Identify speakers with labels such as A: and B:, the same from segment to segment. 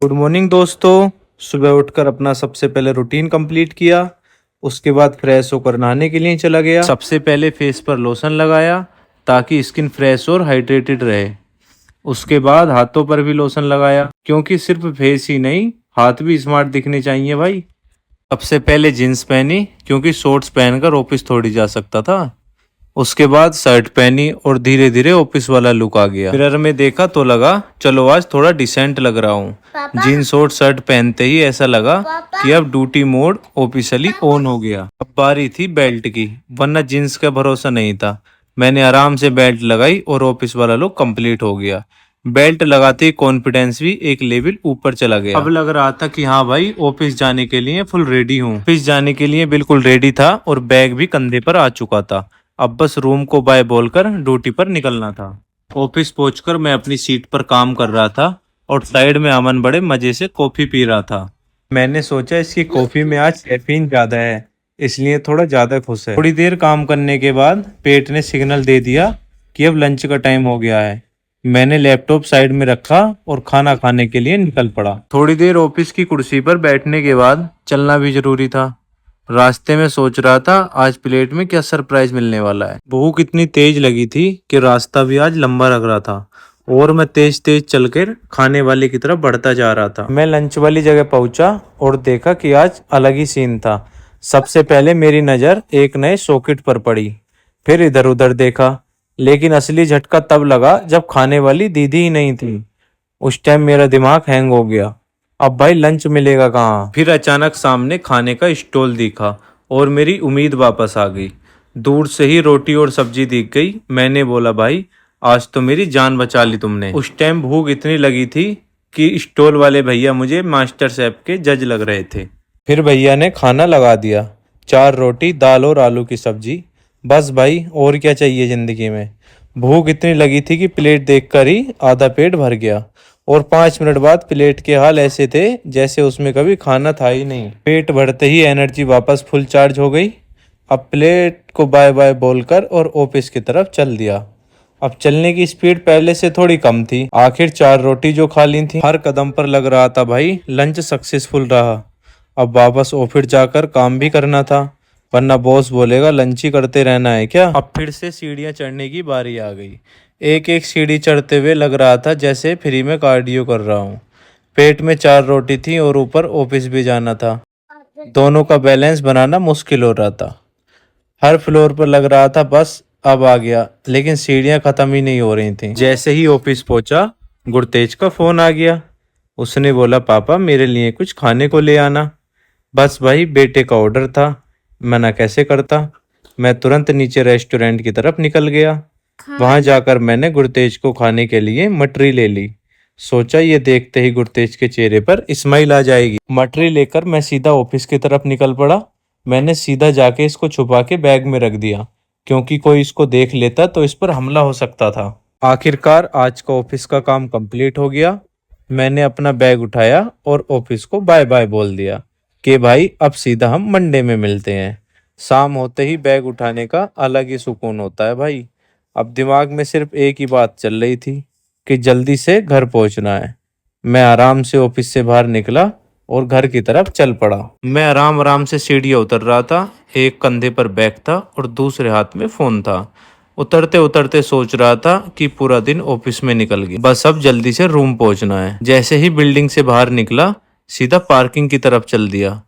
A: Good morning दोस्तों। सुबह उठकर अपना सबसे पहले रूटीन कंप्लीट किया। उसके बाद फ्रेश होकर नहाने के लिए चला गया। सबसे पहले फेस पर लोशन लगाया ताकि स्किन फ्रेश और हाइड्रेटेड रहे। उसके बाद हाथों पर भी लोशन लगाया क्योंकि सिर्फ फेस ही नहीं, हाथ भी स्मार्ट दिखने चाहिए भाई। सबसे पहले जीन्स पहनी क्योंकि शॉर्ट्स पहनकर ऑफिस थोड़ी जा सकता था। उसके बाद शर्ट पहनी और धीरे धीरे ऑफिस वाला लुक आ गया। मिरर में देखा तो लगा चलो आज थोड़ा डिसेंट लग रहा हूँ। जीन्स और शर्ट पहनते ही ऐसा लगा कि अब ड्यूटी मोड ऑफिशियली ऑन हो गया। अब बारी थी बेल्ट की, वरना जीन्स का भरोसा नहीं था। मैंने आराम से बेल्ट लगाई और ऑफिस वाला लुक कंप्लीट हो गया। बेल्ट लगाते ही कॉन्फिडेंस भी एक लेवल ऊपर चला गया। अब लग रहा था कि हाँ भाई ऑफिस जाने के लिए फुल रेडी हूँ। ऑफिस जाने के लिए बिल्कुल रेडी था और बैग भी कंधे पर आ चुका था। अब बस रूम को बाय बोलकर ड्यूटी पर निकलना था। ऑफिस पहुंचकर मैं अपनी सीट पर काम कर रहा था और साइड में अमन बड़े मजे से कॉफी पी रहा था। मैंने सोचा इसकी कॉफी में आज कैफीन ज्यादा है, इसलिए थोड़ा ज्यादा खुश है। थोड़ी देर काम करने के बाद पेट ने सिग्नल दे दिया कि अब लंच का टाइम हो गया है। मैंने लैपटॉप साइड में रखा और खाना खाने के लिए निकल पड़ा। थोड़ी देर ऑफिस की कुर्सी पर बैठने के बाद चलना भी जरूरी था। रास्ते में सोच रहा था आज प्लेट में क्या सरप्राइज मिलने वाला है। भूख इतनी तेज लगी थी कि रास्ता भी आज लंबा लग रहा था और मैं तेज तेज चलकर खाने वाले की तरफ बढ़ता जा रहा था। मैं लंच वाली जगह पहुंचा और देखा कि आज अलग ही सीन था। सबसे पहले मेरी नज़र एक नए सॉकेट पर पड़ी, फिर इधर उधर देखा, लेकिन असली झटका तब लगा जब खाने वाली दीदी ही नहीं थी। उस टाइम मेरा दिमाग हैंग हो गया। अब भाई लंच मिलेगा कहाँ। फिर अचानक सामने खाने का स्टॉल दिखा और मेरी उम्मीद वापस आ गई। दूर से ही रोटी और सब्जी दिख गई। मैंने बोला भाई आज तो मेरी जान बचा ली तुमने। उस टाइम भूख इतनी लगी थी कि स्टॉल वाले भैया मुझे मास्टर शेफ के जज लग रहे थे। फिर भैया ने खाना लगा दिया, 4 रोटी, दाल और आलू की सब्जी। बस भाई और क्या चाहिए जिंदगी में। भूख इतनी लगी थी कि प्लेट देखकर ही आधा पेट भर गया और 5 मिनट बाद प्लेट के हाल ऐसे थे जैसे उसमें कभी खाना था ही नहीं। पेट भरते ही एनर्जी वापस फुल चार्ज हो गई। अब प्लेट को बाय बाय बोलकर और ऑफिस की तरफ चल दिया। अब चलने की स्पीड पहले से थोड़ी कम थी। आखिर 4 रोटी जो खा ली थी। हर कदम पर लग रहा था भाई लंच सक्सेसफुल रहा। अब वापस ऑफिस जाकर काम भी करना था, वरना बॉस बोलेगा लंच ही करते रहना है क्या। अब फिर से सीढ़ियां चढ़ने की बारी आ गई। एक एक सीढ़ी चढ़ते हुए लग रहा था जैसे फ्री में कार्डियो कर रहा हूँ। पेट में 4 रोटी थी और ऊपर ऑफिस भी जाना था। दोनों का बैलेंस बनाना मुश्किल हो रहा था। हर फ्लोर पर लग रहा था बस अब आ गया, लेकिन सीढ़ियां खत्म ही नहीं हो रही थी। जैसे ही ऑफिस पहुंचा गुरतेज का फोन आ गया। उसने बोला पापा मेरे लिए कुछ खाने को ले आना। बस भाई बेटे का ऑर्डर था, मना कैसे करता। मैं तुरंत नीचे रेस्टोरेंट की तरफ निकल गया। वहां जाकर मैंने गुरतेज को खाने के लिए मटरी ले ली। सोचा ये देखते ही गुरतेज के चेहरे पर स्माइल आ जाएगी। मटरी लेकर मैं सीधा ऑफिस की तरफ निकल पड़ा। मैंने सीधा जाके इसको छुपा के बैग में रख दिया क्योंकि कोई इसको देख लेता तो इस पर हमला हो सकता था। आखिरकार आज का ऑफिस का काम कंप्लीट हो गया। मैंने अपना बैग उठाया और ऑफिस को बाय बाय बोल दिया कि भाई अब सीधा हम मंडे में मिलते हैं। शाम होते ही बैग उठाने का अलग ही सुकून होता है भाई। अब दिमाग में सिर्फ एक ही बात चल रही थी कि जल्दी से घर पहुंचना है। मैं आराम से ऑफिस से बाहर निकला और घर की तरफ चल पड़ा। मैं आराम आराम से सीढ़ियाँ उतर रहा था। एक कंधे पर बैग था और दूसरे हाथ में फोन था। उतरते उतरते सोच रहा था कि पूरा दिन ऑफिस में निकल गया, बस अब जल्दी से रूम पहुंचना है। जैसे ही बिल्डिंग से बाहर निकला सीधा पार्किंग की तरफ चल दिया।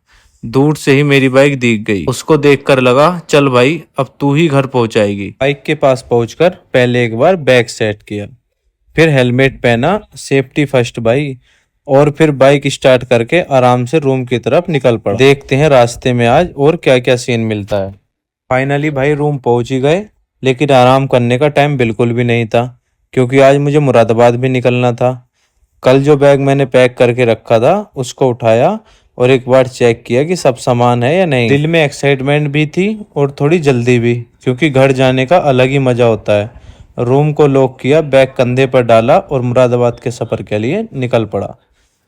A: दूर से ही मेरी बाइक दिख गई। उसको देखकर लगा चल भाई अब तू ही घर पहुंचाएगी। बाइक के पास पहुंचकर पहले एक बार बैग सेट किया, फिर हेलमेट पहना, सेफ्टी फर्स्ट भाई, और फिर बाइक स्टार्ट करके आराम से रूम की तरफ निकल पड़ा। देखते हैं रास्ते में आज और क्या क्या सीन मिलता है। फाइनली भाई रूम पहुंच ही गए, लेकिन आराम करने का टाइम बिल्कुल भी नहीं था क्योंकि आज मुझे मुरादाबाद भी निकलना था। कल जो बैग मैंने पैक करके रखा था उसको उठाया और एक बार चेक किया कि सब सामान है या नहीं। दिल में एक्साइटमेंट भी थी और थोड़ी जल्दी भी क्योंकि घर जाने का अलग ही मजा होता है। रूम को लॉक किया, बैग कंधे पर डाला और मुरादाबाद के सफर के लिए निकल पड़ा।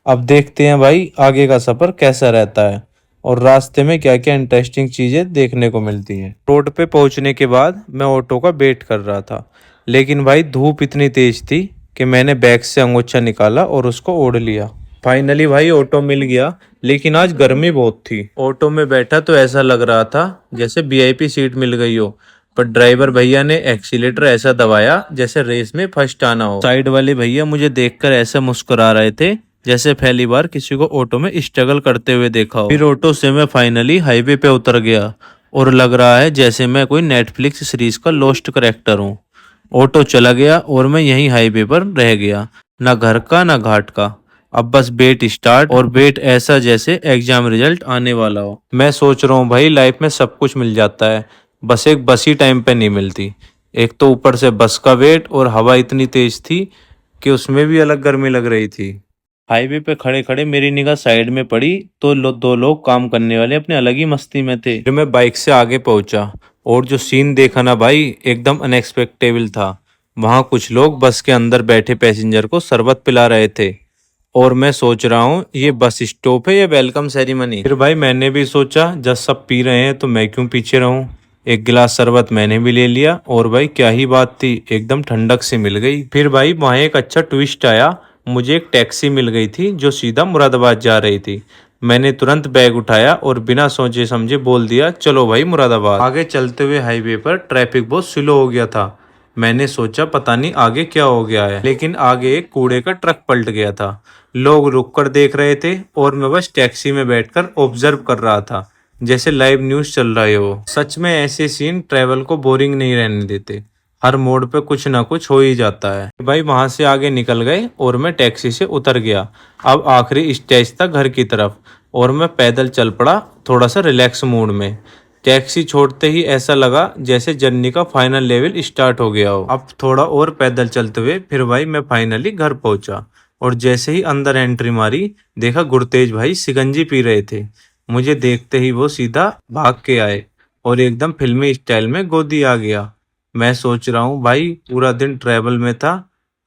A: अब देखते हैं भाई आगे का सफर कैसा रहता है और रास्ते में क्या क्या इंटरेस्टिंग चीजें देखने को मिलती हैं। रोड पे पहुंचने के बाद मैं ऑटो का वेट कर रहा था, लेकिन भाई धूप इतनी तेज थी कि मैंने बैग से अंगोछा निकाला और उसको ओढ़ लिया। फाइनली भाई ऑटो मिल गया, लेकिन आज गर्मी बहुत थी। ऑटो में बैठा तो ऐसा लग रहा था जैसे वीआईपी सीट मिल गई हो, पर ड्राइवर भैया ने एक्सीलेटर ऐसा दबाया जैसे रेस में फर्स्ट आना हो। साइड वाले भैया मुझे देखकर ऐसा मुस्कुरा रहे थे जैसे पहली बार किसी को ऑटो में स्ट्रगल करते हुए देखा हो। फिर ऑटो से मैं फाइनली हाईवे पे उतर गया और लग रहा है जैसे मैं कोई नेटफ्लिक्स सीरीज का लोस्ट करेक्टर हूँ। ऑटो चला गया और मैं यहीं हाईवे पर रह गया, ना घर का ना घाट का। अब बस वेट स्टार्ट, और वेट ऐसा जैसे एग्जाम रिजल्ट आने वाला हो। मैं सोच रहा हूँ भाई लाइफ में सब कुछ मिल जाता है, बस एक बस ही टाइम पे नहीं मिलती। एक तो ऊपर से बस का वेट, और हवा इतनी तेज थी कि उसमें भी अलग गर्मी लग रही थी। हाईवे पे खड़े खड़े मेरी निगाह साइड में पड़ी तो दो लोग काम करने वाले अपने अलग ही मस्ती में थे। फिर मैं बाइक से आगे पहुंचा और जो सीन देखा ना भाई, एकदम अनएक्सपेक्टेबल था। वहां कुछ लोग बस के अंदर बैठे पैसेंजर को शरबत पिला रहे थे, और मैं सोच रहा हूँ ये बस स्टॉप है या वेलकम सेरेमनी। फिर भाई मैंने भी सोचा जब सब पी रहे हैं तो मैं क्यों पीछे रहूं। एक गिलास शरबत मैंने भी ले लिया, और भाई क्या ही बात थी, एकदम ठंडक से मिल गई। फिर भाई वहाँ एक अच्छा ट्विस्ट आया, मुझे एक टैक्सी मिल गई थी जो सीधा मुरादाबाद जा रही थी। मैंने तुरंत बैग उठाया और बिना सोचे समझे बोल दिया चलो भाई मुरादाबाद। आगे चलते हुए हाईवे पर ट्रैफिक बहुत स्लो हो गया था। मैंने सोचा पता नहीं आगे क्या हो गया है, लेकिन आगे एक कूड़े का ट्रक पलट गया था। लोग रुक कर देख रहे थे और मैं बस टैक्सी में बैठकर ऑब्जर्व कर रहा था जैसे लाइव न्यूज चल रहा हो। सच में ऐसे सीन ट्रैवल को बोरिंग नहीं रहने देते, हर मोड़ पे कुछ ना कुछ हो ही जाता है। भाई वहां से आगे निकल गए और मैं टैक्सी से उतर गया। अब आखिरी स्टेज था घर की तरफ, और मैं पैदल चल पड़ा थोड़ा सा रिलैक्स मूड में। टैक्सी छोड़ते ही ऐसा लगा जैसे जर्नी का फाइनल लेवल स्टार्ट हो गया हो। अब थोड़ा और पैदल चलते हुए फिर भाई मैं फाइनली घर पहुंचा, और जैसे ही अंदर एंट्री मारी देखा गुरतेज भाई शिकंजी पी रहे थे। मुझे देखते ही वो सीधा भाग के आए और एकदम फिल्मी स्टाइल में गोदी आ गया। मैं सोच रहा हूँ भाई पूरा दिन ट्रैवल में था,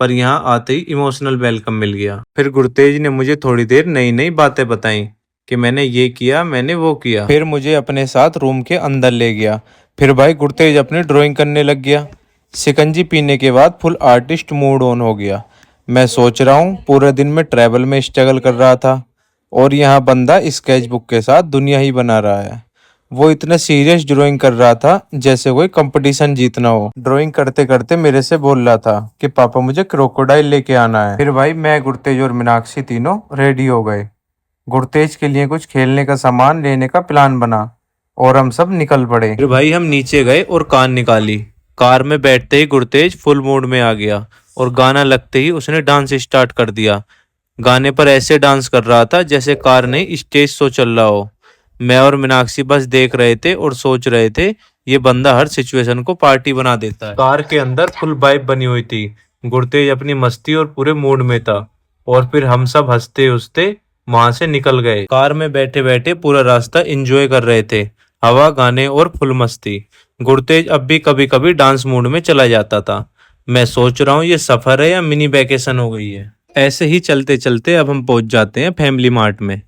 A: पर यहाँ आते ही इमोशनल वेलकम मिल गया। फिर गुरतेज ने मुझे थोड़ी देर नई नई बातें बताई कि मैंने ये किया मैंने वो किया। फिर मुझे अपने साथ रूम के अंदर ले गया। फिर भाई गुरतेज अपनी ड्राइंग करने लग गया। शिकंजी पीने के बाद फुल आर्टिस्ट मूड ऑन हो गया। मैं सोच रहा हूँ पूरे दिन में ट्रैवल में स्ट्रगल कर रहा था, और यहाँ बंदा स्केच बुक के साथ दुनिया ही बना रहा है। वो इतना सीरियस ड्राइंग कर रहा था जैसे कोई कंपटीशन जीतना हो। ड्राइंग करते करते मेरे से बोल रहा था कि पापा मुझे क्रोकोडाइल लेके आना है। फिर भाई मैं गुरतेज और मीनाक्षी तीनों रेडी हो गए। गुरतेज के लिए कुछ खेलने का सामान लेने का प्लान बना और हम सब निकल पड़े। फिर भाई हम नीचे गए और कार निकाली। कार में बैठते ही गुरतेज फुल मूड में आ गया, और गाना लगते ही उसने डांस स्टार्ट कर दिया। गाने पर ऐसे डांस कर रहा था जैसे कार नहीं स्टेज शो चल रहा हो। मैं और मीनाक्षी बस देख रहे थे और सोच रहे थे ये बंदा हर सिचुएशन को पार्टी बना देता है। कार के अंदर फुल वाइब बनी हुई थी। गुरतेज अपनी मस्ती और पूरे मूड में था, और फिर हम सब हंसते हंसते वहां से निकल गए। कार में बैठे बैठे पूरा रास्ता एंजॉय कर रहे थे, हवा, गाने और फुल मस्ती। गुरतेज अब भी कभी कभी डांस मूड में चला जाता था। मैं सोच रहा हूँ ये सफर है या मिनी वैकेशन हो गई है। ऐसे ही चलते चलते अब हम पहुंच जाते हैं फैमिली मार्ट में।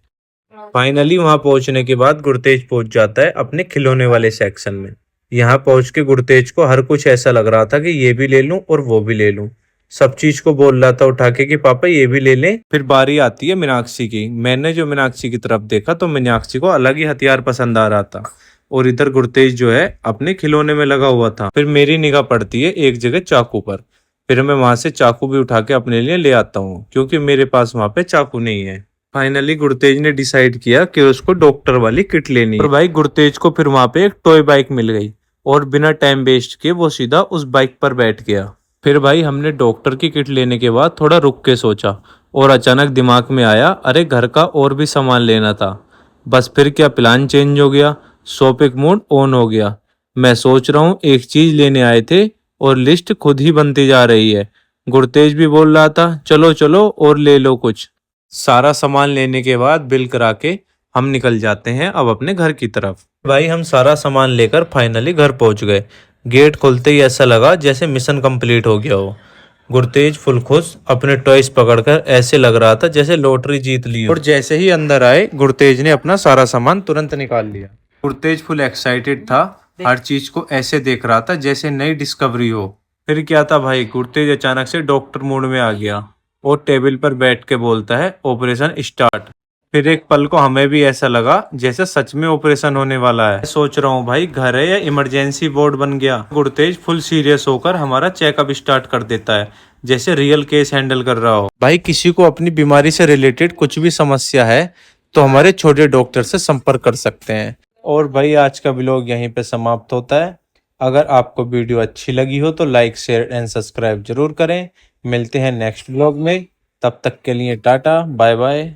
A: फाइनली वहां पहुंचने के बाद गुरतेज पहुंच जाता है अपने खिलौने वाले सेक्शन में। यहाँ पहुंच के गुरतेज को हर कुछ ऐसा लग रहा था कि ये भी ले लूं और वो भी ले लूं। सब चीज को बोल रहा था उठा के कि पापा ये भी ले लें। फिर बारी आती है मीनाक्षी की। मैंने जो मीनाक्षी की तरफ देखा तो मीनाक्षी को अलग ही हथियार पसंद आ रहा था, और इधर गुरतेज जो है अपने खिलौने में लगा हुआ था। फिर मेरी निगाह पड़ती है एक जगह चाकू पर। फिर मैं वहां से चाकू भी उठा के अपने लिए ले आता हूँ, क्योंकि मेरे पास वहां पे चाकू नहीं है। फाइनली गुरतेज ने डिसाइड किया कि उसको डॉक्टर वाली किट लेनी है। और भाई गुरतेज को फिर वहां पे एक टॉय बाइक मिल गई, और बिना टाइम वेस्ट किए वो सीधा उस बाइक पर बैठ गया। फिर भाई हमने डॉक्टर की किट लेने के बाद थोड़ा रुक के सोचा, और अचानक दिमाग में आया अरे घर का और भी सामान लेना था। बस फिर क्या प्लान चेंज हो गया, शॉपिंग मूड ऑन हो गया। मैं सोच रहा हूँ एक चीज लेने आए थे और लिस्ट खुद ही बनती जा रही है। गुरतेज भी बोल रहा था चलो चलो और ले लो कुछ। सारा सामान लेने के बाद बिल करा के हम निकल जाते हैं अब अपने घर की तरफ। भाई हम सारा सामान लेकर फाइनली घर पहुंच गए। गेट खोलते ही ऐसा लगा जैसे मिशन कंप्लीट हो गया हो। गुरतेज फुल खुश अपने टॉयज पकड़कर ऐसे लग रहा था जैसे लॉटरी जीत ली हो। और जैसे ही अंदर आए गुरतेज ने अपना सारा सामान तुरंत निकाल लिया। गुरतेज फुल एक्साइटेड था, हर चीज को ऐसे देख रहा था जैसे नई डिस्कवरी हो। फिर क्या था भाई, गुरतेज अचानक से डॉक्टर मोड में आ गया और टेबल पर बैठ के बोलता है ऑपरेशन स्टार्ट। फिर एक पल को हमें भी ऐसा लगा जैसे सच में ऑपरेशन होने वाला है। सोच रहा हूँ भाई घर है या इमरजेंसी वार्ड बन गया। गुरतेज फुल सीरियस होकर हमारा चेकअप स्टार्ट कर देता है जैसे रियल केस हैंडल कर रहा हो। भाई किसी को अपनी बीमारी से रिलेटेड कुछ भी समस्या है तो हमारे छोटे डॉक्टर से संपर्क कर सकते हैं। और भाई आज का व्लॉग यहीं पे समाप्त होता है। अगर आपको वीडियो अच्छी लगी हो तो लाइक शेयर एंड सब्सक्राइब जरूर करें। मिलते हैं नेक्स्ट व्लॉग में, तब तक के लिए टाटा बाय बाय।